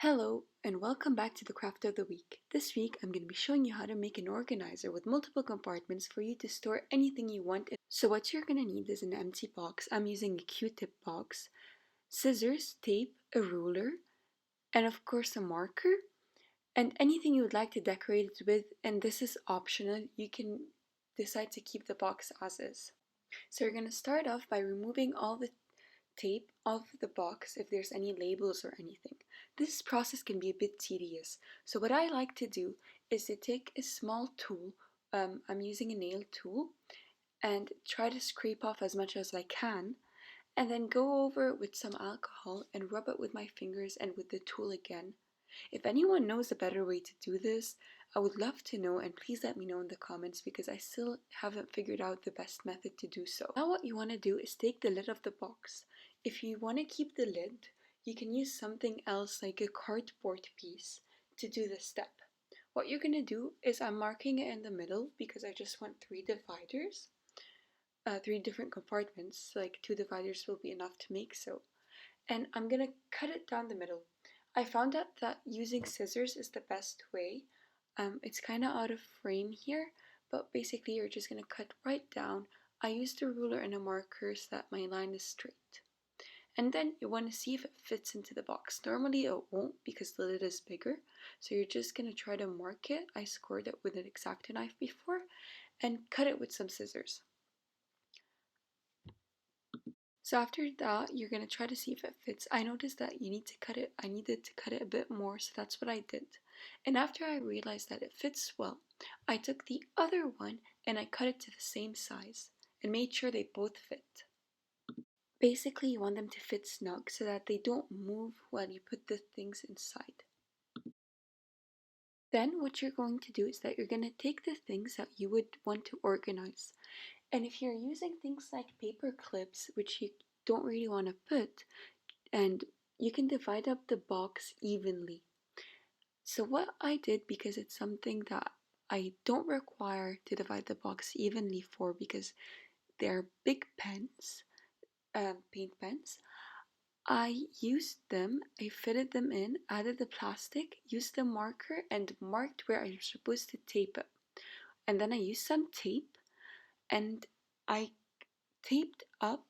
Hello and welcome back to the craft of the week. This week I'm going to be showing you how to make an organizer with multiple compartments for you to store anything you want in. So what you're going to need is an empty box. I'm using a Q-tip box, scissors, tape, a ruler, and of course a marker, and anything you would like to decorate it with, and this is optional. You can decide to keep the box as is. So you're going to start off by removing all the tape off the box if there's any labels or anything. This process can be a bit tedious, so what I like to do is to take a small tool, I'm using a nail tool, and try to scrape off as much as I can, and then go over it with some alcohol and rub it with my fingers and with the tool again. If anyone knows a better way to do this, I would love to know, and please let me know in the comments because I still haven't figured out the best method to do so. Now what you want to do is take the lid of the box. If you want to keep the lid, you can use something else like a cardboard piece to do the step. What you're going to do is I'm marking it in the middle because I just want three dividers, three different compartments, like two dividers will be enough to make so. And I'm going to cut it down the middle. I found out that using scissors is the best way. It's kind of out of frame here, but basically you're just going to cut right down. I used a ruler and a marker so that my line is straight. And then you want to see if it fits into the box. Normally it won't because the lid is bigger, so you're just going to try to mark it. I scored it with an X-Acto knife before and cut it with some scissors. So after that, you're going to try to see if it fits. I noticed that I needed to cut it a bit more, so that's what I did. And after I realized that it fits well, I took the other one and I cut it to the same size and made sure they both fit. Basically, you want them to fit snug so that they don't move while you put the things inside. Then what you're going to do is that you're going to take the things that you would want to organize. And if you're using things like paper clips, which you don't really want to put, and you can divide up the box evenly. So what I did, because it's something that I don't require to divide the box evenly for because they're big pens, paint pens, I used them, I fitted them in, added the plastic, used the marker and marked where I'm supposed to tape it. And then I used some tape and I taped up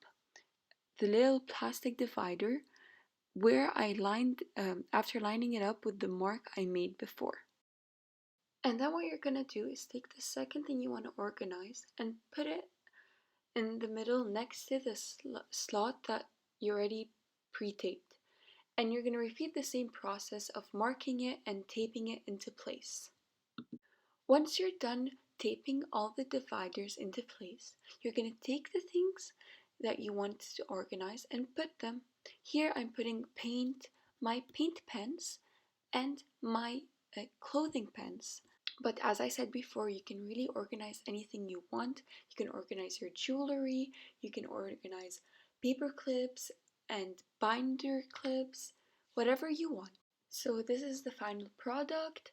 the little plastic divider where I lined, after lining it up with the mark I made before. And then what you're gonna do is take the second thing you want to organize and put it in the middle next to the slot that you already pre-taped. And you're gonna repeat the same process of marking it and taping it into place. Once you're done taping all the dividers into place, you're going to take the things that you want to organize and put them. Here I'm putting my paint pens, and my clothing pens. But as I said before, you can really organize anything you want. You can organize your jewelry, you can organize paper clips and binder clips, whatever you want. So this is the final product.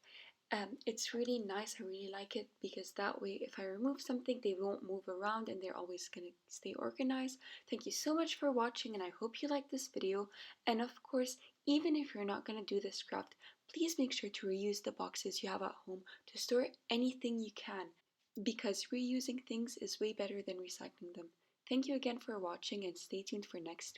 It's really nice. I really like it because that way if I remove something they won't move around and they're always gonna stay organized. Thank you so much for watching and I hope you liked this video, and of course even if you're not gonna do this craft, please make sure to reuse the boxes you have at home to store anything you can, because reusing things is way better than recycling them. Thank you again for watching and stay tuned for next